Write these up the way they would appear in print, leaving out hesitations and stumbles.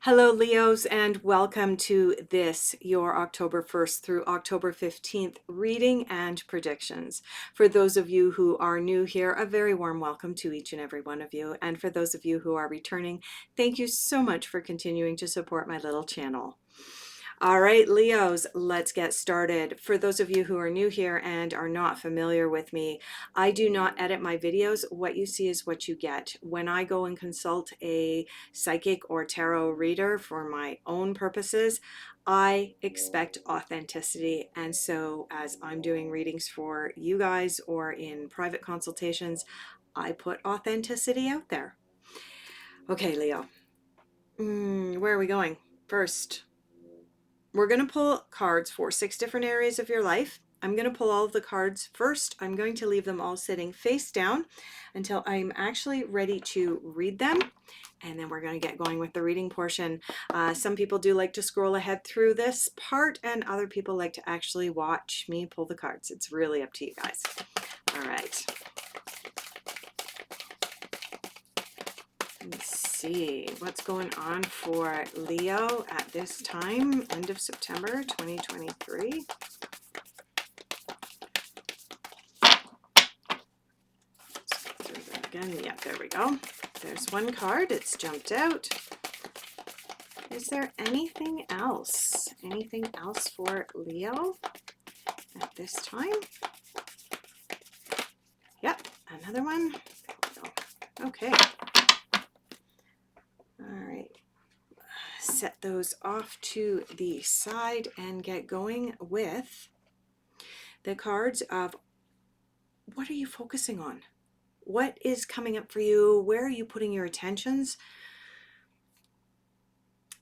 Hello, Leos, and welcome to this, your October 1st through October 15th reading and predictions. For those of you who are new here, a very warm welcome to each and every one of you. And for those of you who are returning, thank you so much for continuing to support my little channel. All right, Leos, let's get started. For those of you who are new here and are not familiar with me, I do not edit my videos. What you see is what you get. When I go and consult a psychic or tarot reader for my own purposes, I expect authenticity. And so as I'm doing readings for you guys or in private consultations, I put authenticity out there. Okay, Leo, where are we going? First, we're going to pull cards for 6 different areas of your life. I'm going to pull all of the cards first. I'm going to leave them all sitting face down until I'm actually ready to read them. And then we're going to get going with the reading portion. Some people do like to scroll ahead through this part, and other people like to actually watch me pull the cards. It's really up to you guys. All right. Let's see what's going on for Leo at this time, end of September 2023. Let's go through that again. Yeah, there we go. There's one card. It's jumped out. Is there anything else? Anything else for Leo at this time? Yep, another one. There we go. Okay. All right. Set those off to the side and get going with the cards of what are you focusing on? What is coming up for you? Where are you putting your attentions?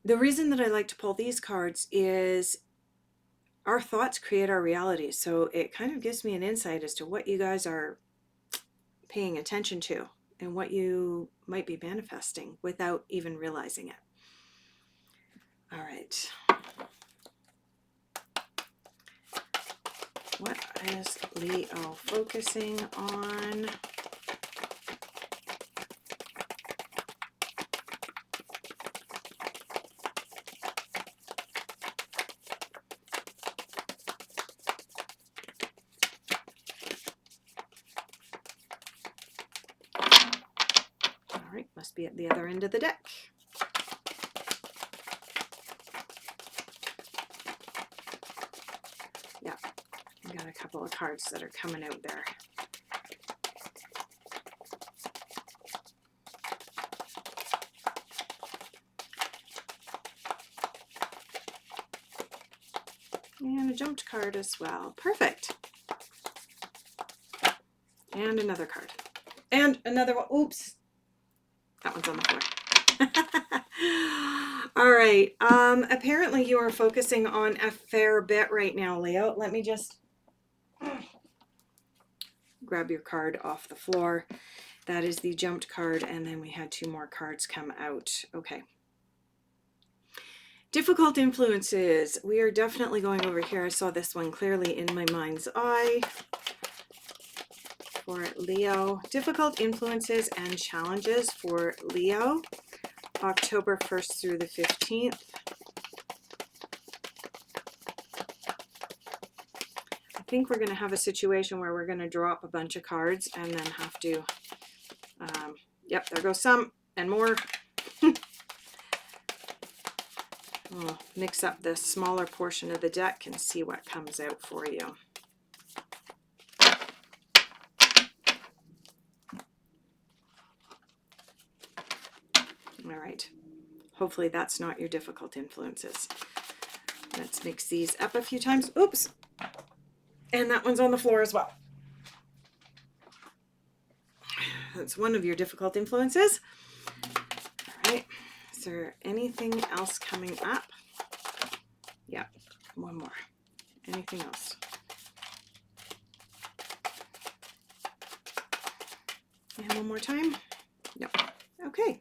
The reason that I like to pull these cards is our thoughts create our reality. So it kind of gives me an insight as to what you guys are paying attention to and what you might be manifesting without even realizing it. All right. What is Leo focusing on? All right, must be at the other end of the deck. Yeah, I got a couple of cards that are coming out there. And a jumped card as well. Perfect. And another card. And another one. Oops. That one's on the floor. All right. Apparently you are focusing on a fair bit right now, Leo. Let me just grab your card off the floor. That is the jumped card, and then we had 2 more cards come out. Okay. Difficult influences. We are definitely going over here. I saw this one clearly in my mind's eye. For Leo, difficult influences and challenges for Leo, October 1st through the 15th. I think we're going to have a situation where we're going to drop a bunch of cards and then have to, yep, there goes some and more. We'll mix up the smaller portion of the deck and see what comes out for you. All right. Hopefully that's not your difficult influences. Let's mix these up a few times. Oops. And that one's on the floor as well. That's one of your difficult influences. All right. Is there anything else coming up? Yeah, one more. Anything else? And one more time? No. Okay.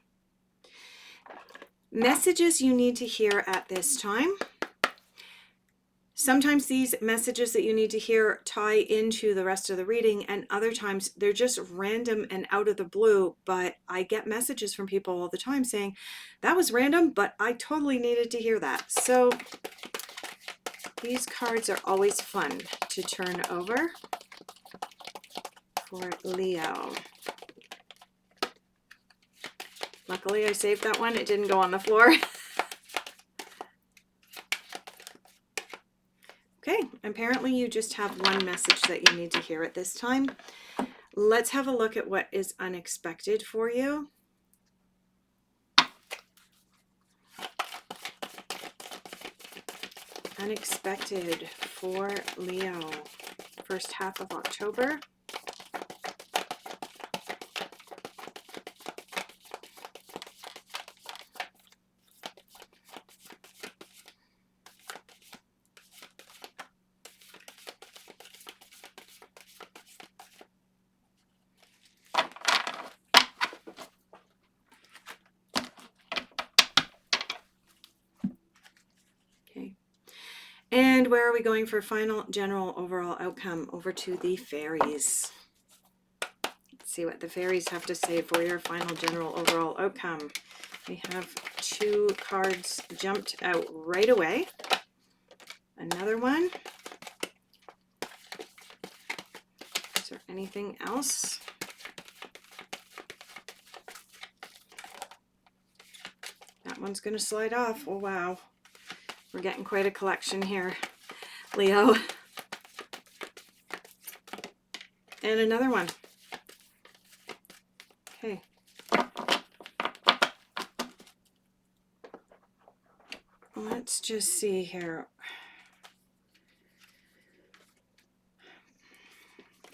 Messages you need to hear at this time. Sometimes these messages that you need to hear tie into the rest of the reading, and other times they're just random and out of the blue. But I get messages from people all the time saying, that was random, but I totally needed to hear that. So these cards are always fun to turn over for Leo. Luckily I saved that one. It didn't go on the floor. Okay, apparently you just have one message that you need to hear at this time. Let's have a look at what is unexpected for you. Unexpected for Leo, first half of October. Okay. And where are we going for final general overall outcome? Over to the fairies. Let's see what the fairies have to say for your final general overall outcome. We have 2 cards jumped out right away. Another one. Is there anything else? That one's going to slide off. Oh, wow. We're getting quite a collection here, Leo. And another one. Okay. Let's just see here.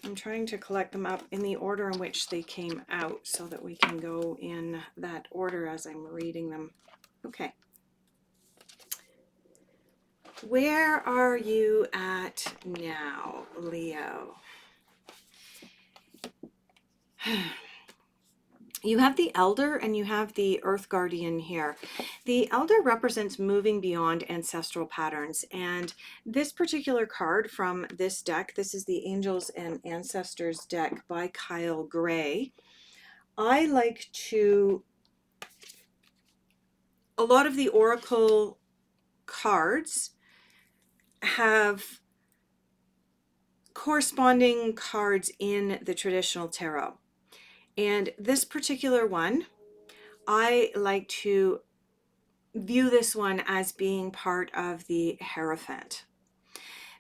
I'm trying to collect them up in the order in which they came out so that we can go in that order as I'm reading them. Okay. Where are you at now, Leo? You have the Elder and you have the Earth Guardian here. The Elder represents moving beyond ancestral patterns, and this particular card from this deck, this is the Angels and Ancestors deck by Kyle Gray. I like to, a lot of the Oracle cards have corresponding cards in the traditional tarot. And this particular one, I like to view this one as being part of the Hierophant.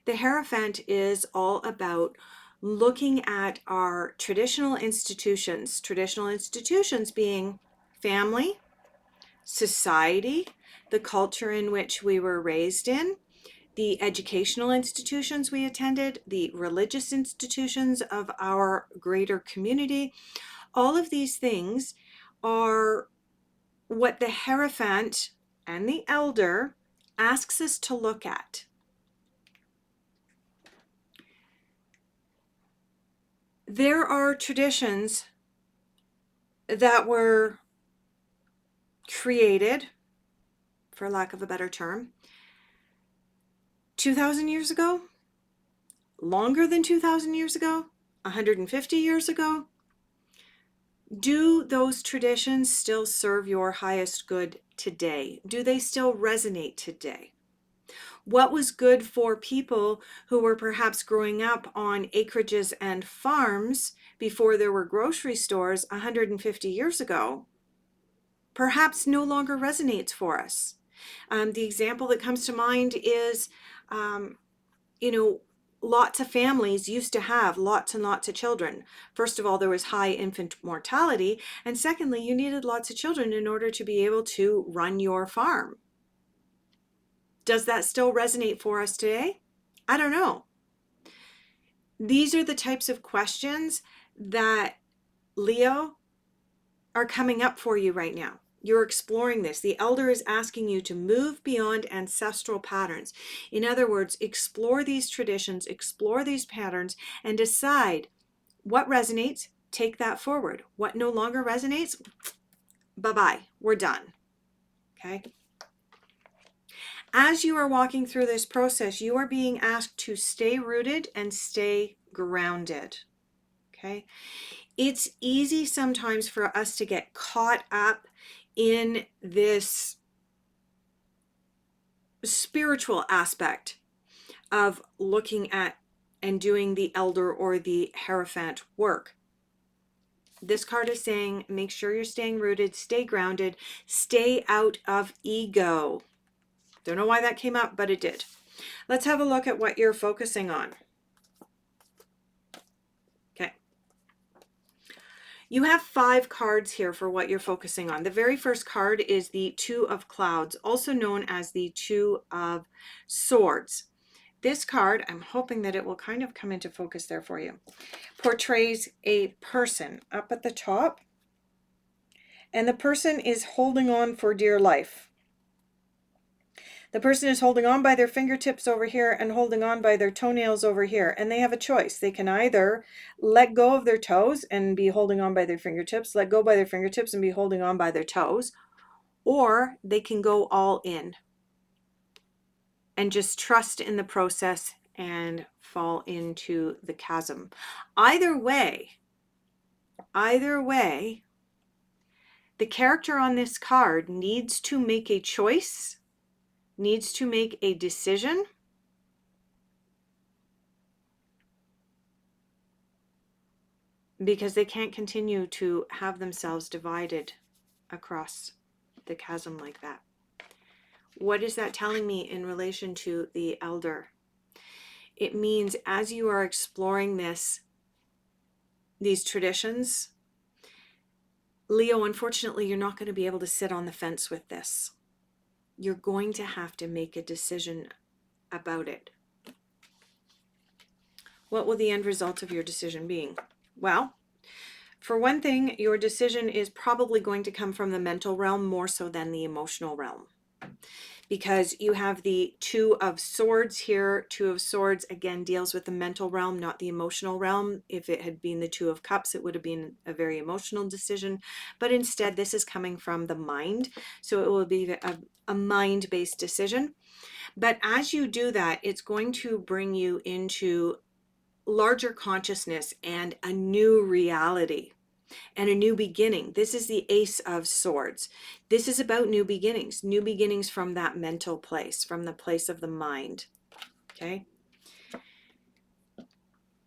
The Hierophant is all about looking at our traditional institutions being family, society, the culture in which we were raised in, the educational institutions we attended, the religious institutions of our greater community. All of these things are what the Hierophant and the Elder asks us to look at. There are traditions that were created, for lack of a better term, 2,000 years ago, longer than 2,000 years ago, 150 years ago. Do those traditions still serve your highest good today? Do they still resonate today? What was good for people who were perhaps growing up on acreages and farms before there were grocery stores 150 years ago, perhaps no longer resonates for us. The example that comes to mind is, lots of families used to have lots and lots of children. First of all, there was high infant mortality. And secondly, you needed lots of children in order to be able to run your farm. Does that still resonate for us today? I don't know. These are the types of questions that, Leo, are coming up for you right now. You're exploring this. The Elder is asking you to move beyond ancestral patterns. In other words, explore these traditions, explore these patterns, and decide what resonates, take that forward. What no longer resonates, bye-bye, we're done. Okay? As you are walking through this process, you are being asked to stay rooted and stay grounded. Okay? It's easy sometimes for us to get caught up in this spiritual aspect of looking at and doing the elder or the Hierophant work. This card is saying, make sure you're staying rooted, stay grounded, stay out of ego. Don't know why that came up, but it did. Let's have a look at what you're focusing on. Okay. You have 5 cards here for what you're focusing on. The very first card is the Two of Clouds, also known as the Two of Swords. This card, I'm hoping that it will kind of come into focus there for you, portrays a person up at the top, and the person is holding on for dear life. The person is holding on by their fingertips over here and holding on by their toenails over here. And they have a choice. They can either let go of their toes and be holding on by their fingertips, let go by their fingertips and be holding on by their toes, or they can go all in and just trust in the process and fall into the chasm. Either way, the character on this card needs to make a choice, needs to make a decision, because they can't continue to have themselves divided across the chasm like that. What is that telling me in relation to the elder? It means as you are exploring these traditions, Leo, unfortunately, you're not going to be able to sit on the fence with this. You're going to have to make a decision about it. What will the end result of your decision be? Well, for one thing, your decision is probably going to come from the mental realm more so than the emotional realm, because you have the Two of Swords here. Two of Swords, again, deals with the mental realm, not the emotional realm. If it had been the Two of Cups, it would have been a very emotional decision. But instead, this is coming from the mind. So it will be a mind-based decision. But as you do that, it's going to bring you into larger consciousness and a new reality and a new beginning. This is the Ace of Swords. This is about new beginnings from that mental place, from the place of the mind. Okay.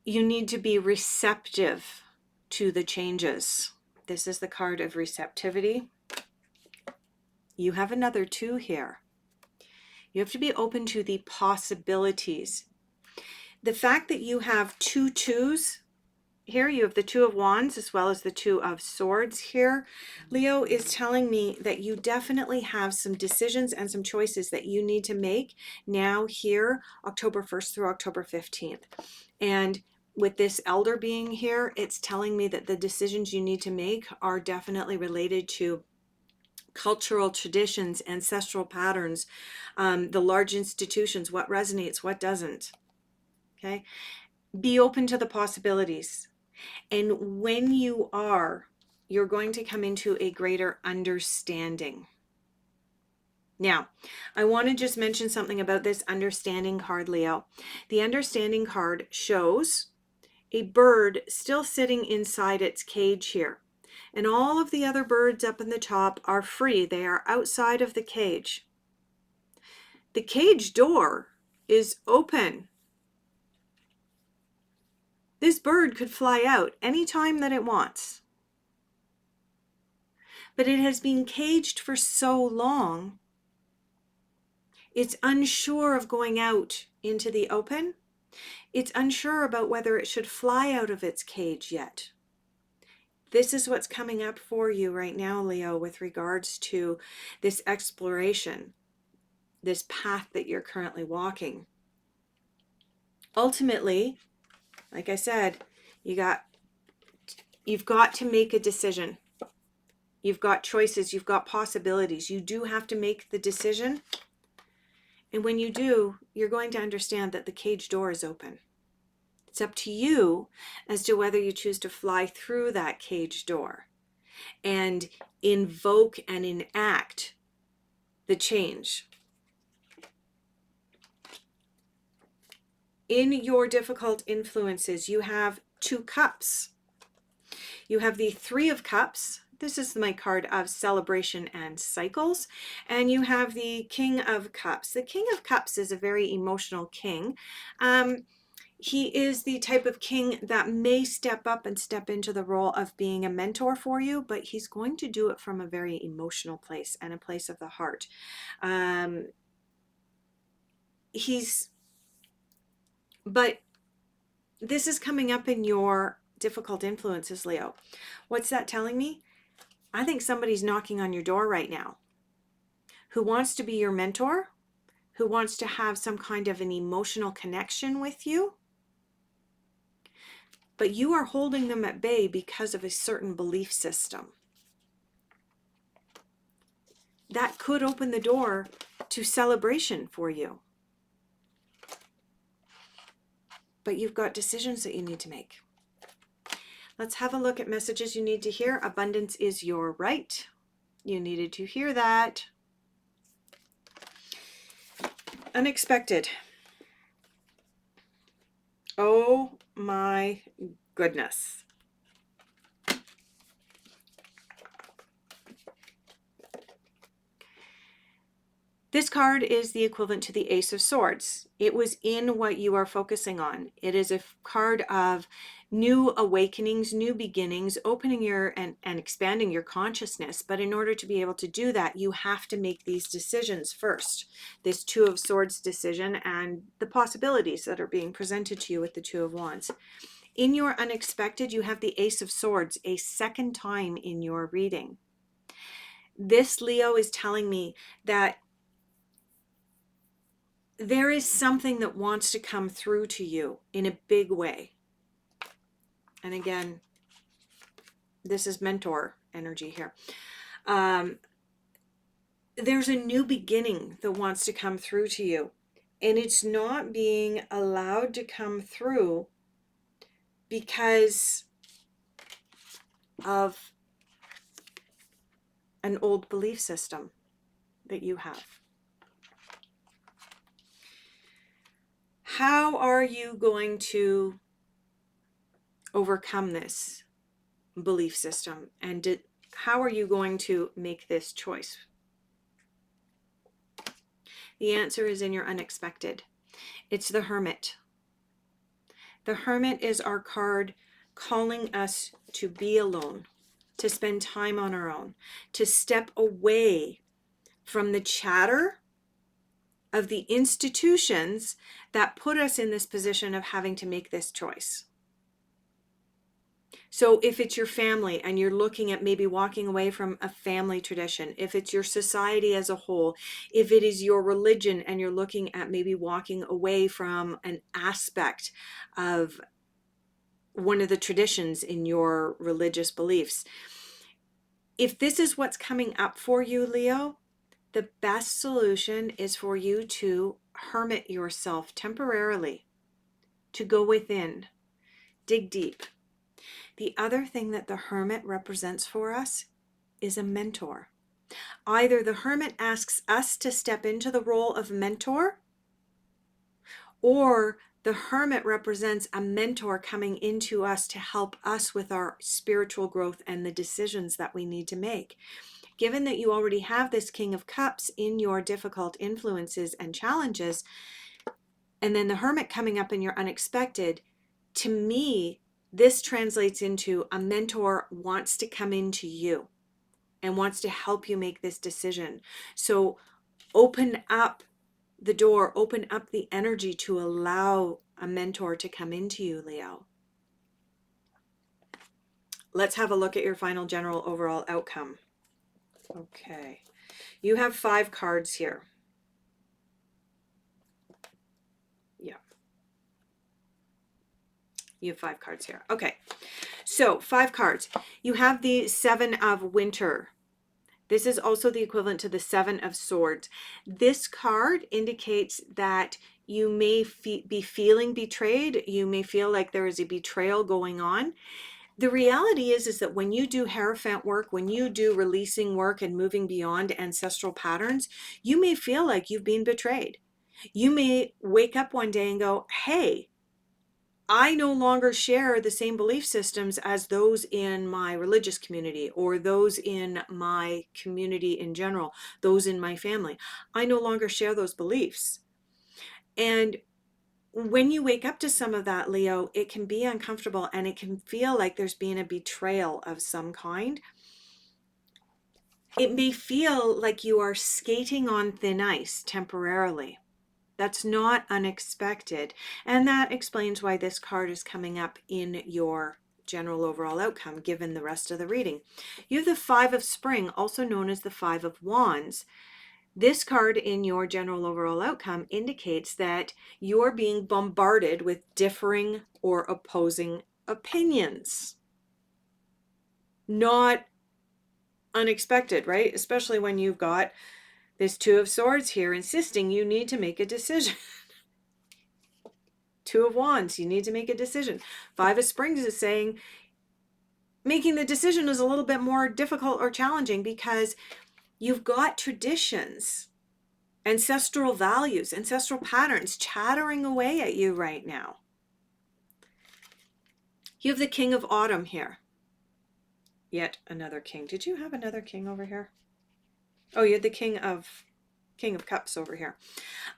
You need to be receptive to the changes. This is the card of receptivity. You have another 2 here. You have to be open to the possibilities. The fact that you have 2 2s here, you have the Two of Wands as well as the Two of Swords here, Leo, is telling me that you definitely have some decisions and some choices that you need to make now here, October 1st through October 15th. And with this elder being here, it's telling me that the decisions you need to make are definitely related to cultural traditions, ancestral patterns, the large institutions, what resonates, what doesn't. Okay? Be open to the possibilities. And when you are, you're going to come into a greater understanding. Now, I want to just mention something about this understanding card, Leo. The understanding card shows a bird still sitting inside its cage here. And all of the other birds up in the top are free. They are outside of the cage. The cage door is open. This bird could fly out anytime that it wants. But it has been caged for so long, it's unsure of going out into the open. It's unsure about whether it should fly out of its cage yet. This is what's coming up for you right now, Leo, with regards to this exploration, this path that you're currently walking. Ultimately, like I said, you've got to make a decision. You've got choices, you've got possibilities. You do have to make the decision. And when you do, you're going to understand that the cage door is open. It's up to you as to whether you choose to fly through that cage door and invoke and enact the change. In your difficult influences, you have 2 cups. You have the 3 of Cups. This is my card of celebration and cycles. And you have the King of Cups. The King of Cups is a very emotional king. He is the type of king that may step up and step into the role of being a mentor for you, but he's going to do it from a very emotional place and a place of the heart. But this is coming up in your difficult influences, Leo. What's that telling me? I think somebody's knocking on your door right now who wants to be your mentor, who wants to have some kind of an emotional connection with you, but you are holding them at bay because of a certain belief system. That could open the door to celebration for you. But you've got decisions that you need to make. Let's have a look at messages you need to hear. Abundance is your right. You needed to hear that. Unexpected. Oh my goodness. This card is the equivalent to the Ace of Swords. It was in what you are focusing on. It is a card of new awakenings, new beginnings, opening your and expanding your consciousness. But in order to be able to do that, you have to make these decisions first. This Two of Swords decision and the possibilities that are being presented to you with the Two of Wands. In your unexpected, you have the Ace of Swords a second time in your reading. This, Leo, is telling me that there is something that wants to come through to you in a big way. And again, this is mentor energy here. There's a new beginning that wants to come through to you. And it's not being allowed to come through because of an old belief system that you have. How are you going to overcome this belief system? And how are you going to make this choice? The answer is in your unexpected. It's the Hermit. The Hermit is our card calling us to be alone, to spend time on our own, to step away from the chatter of the institutions that put us in this position of having to make this choice. So if it's your family and you're looking at maybe walking away from a family tradition, if it's your society as a whole, if it is your religion and you're looking at maybe walking away from an aspect of one of the traditions in your religious beliefs, if this is what's coming up for you, Leo, the best solution is for you to hermit yourself temporarily, to go within, dig deep. The other thing that the Hermit represents for us is a mentor. Either the Hermit asks us to step into the role of mentor, or the Hermit represents a mentor coming into us to help us with our spiritual growth and the decisions that we need to make. Given that you already have this King of Cups in your difficult influences and challenges, and then the Hermit coming up in your unexpected, to me, this translates into a mentor wants to come into you and wants to help you make this decision. So open up the door, open up the energy to allow a mentor to come into you, Leo. Let's have a look at your final general overall outcome. Okay. You have 5 cards here. Yeah. You have 5 cards here. Okay. So 5 cards. You have the 7 of Winter. This is also the equivalent to the 7 of Swords. This card indicates that you may be feeling betrayed. You may feel like there is a betrayal going on. The reality is that when you do Hierophant work, when you do releasing work and moving beyond ancestral patterns, you may feel like you've been betrayed. You may wake up one day and go, hey, I no longer share the same belief systems as those in my religious community or those in my community in general, those in my family. I no longer share those beliefs. And when you wake up to some of that, Leo, it can be uncomfortable and it can feel like there's been a betrayal of some kind. It may feel like you are skating on thin ice temporarily. That's not unexpected. And that explains why this card is coming up in your general overall outcome, given the rest of the reading. You have the Five of Spring, also known as the Five of Wands. This card in your general overall outcome indicates that you're being bombarded with differing or opposing opinions. Not unexpected, right? Especially when you've got this Two of Swords here insisting you need to make a decision. Two of Wands, you need to make a decision. Five of Springs is saying making the decision is a little bit more difficult or challenging because you've got traditions, ancestral values, ancestral patterns chattering away at you right now. You have the King of Autumn here. Yet another king. Did you have another king over here? Oh, you had the King of Cups over here.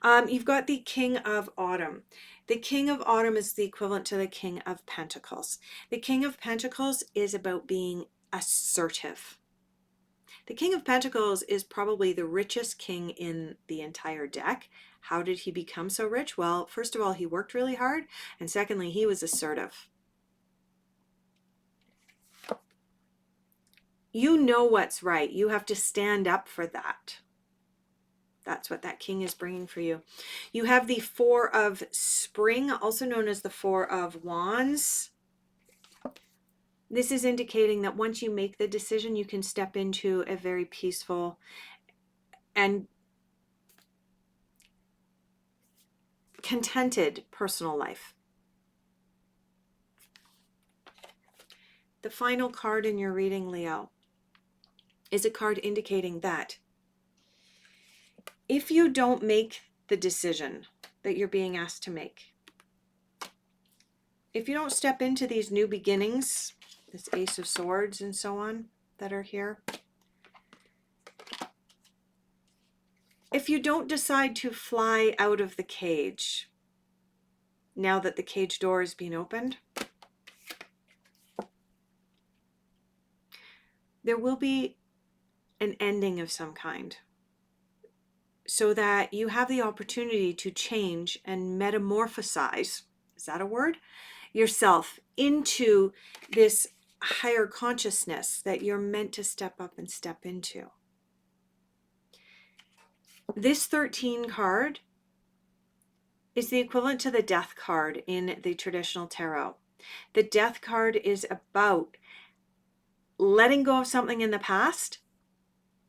You've got the King of Autumn. The King of Autumn is the equivalent to the King of Pentacles. The King of Pentacles is about being assertive. The King of Pentacles is probably the richest king in the entire deck. How did he become so rich? Well, first of all, he worked really hard. And secondly, he was assertive. You know what's right. You have to stand up for that. That's what that king is bringing for you. You have the Four of Spring, also known as the Four of Wands. This is indicating that once you make the decision, you can step into a very peaceful and contented personal life. The final card in your reading, Leo, is a card indicating that if you don't make the decision that you're being asked to make, if you don't step into these new beginnings, this Ace of Swords and so on that are here, if you don't decide to fly out of the cage now that the cage door is being opened, there will be an ending of some kind so that you have the opportunity to change and metamorphosize, is that a word? Yourself into this higher consciousness that you're meant to step up and step into. This 13 card is the equivalent to the Death card in the traditional tarot. The Death card is about letting go of something in the past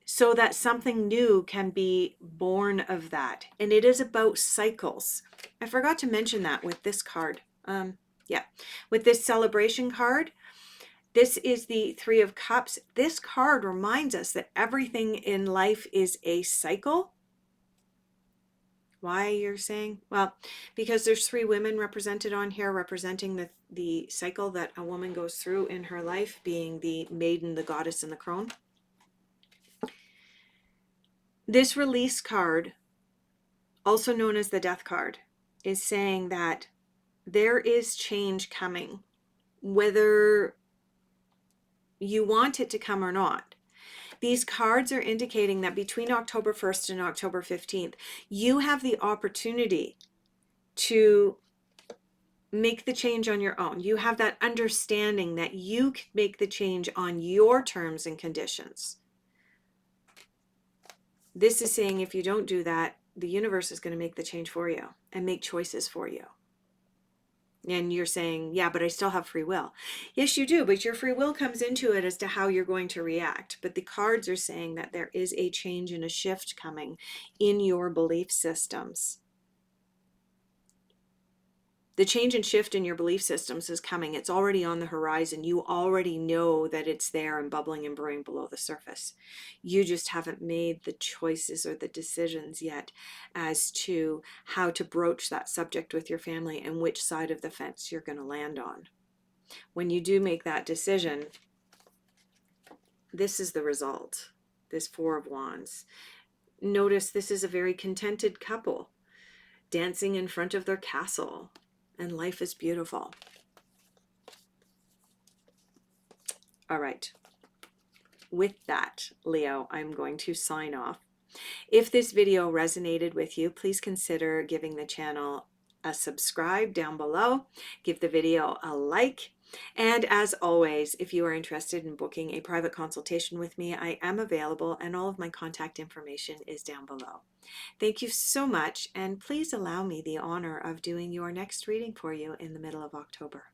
so that something new can be born of that. And it is about cycles. I forgot to mention that with this card. With this celebration card, this is the Three of Cups. This card reminds us that everything in life is a cycle. Why you're saying? Well, because there's three women represented on here, representing the cycle that a woman goes through in her life, being the maiden, the goddess, and the crone. This release card, also known as the Death card, is saying that there is change coming, whether you want it to come or not. These cards are indicating that between October 1st and October 15th, you have the opportunity to make the change on your own. You have that understanding that you can make the change on your terms and conditions. This is saying if you don't do that, the universe is going to make the change for you and make choices for you. And you're saying, yeah, but I still have free will. Yes, you do, but your free will comes into it as to how you're going to react. But the cards are saying that there is a change and a shift coming in your belief systems. The change and shift in your belief systems is coming. It's already on the horizon. You already know that it's there and bubbling and brewing below the surface. You just haven't made the choices or the decisions yet as to how to broach that subject with your family and which side of the fence you're going to land on. When you do make that decision, this is the result. This Four of Wands. Notice this is a very contented couple dancing in front of their castle, and life is beautiful. All right. With that, Leo, I'm going to sign off. If this video resonated with you, please consider giving the channel a subscribe down below. Give the video a like. And as always, if you are interested in booking a private consultation with me, I am available and all of my contact information is down below. Thank you so much, and please allow me the honor of doing your next reading for you in the middle of October.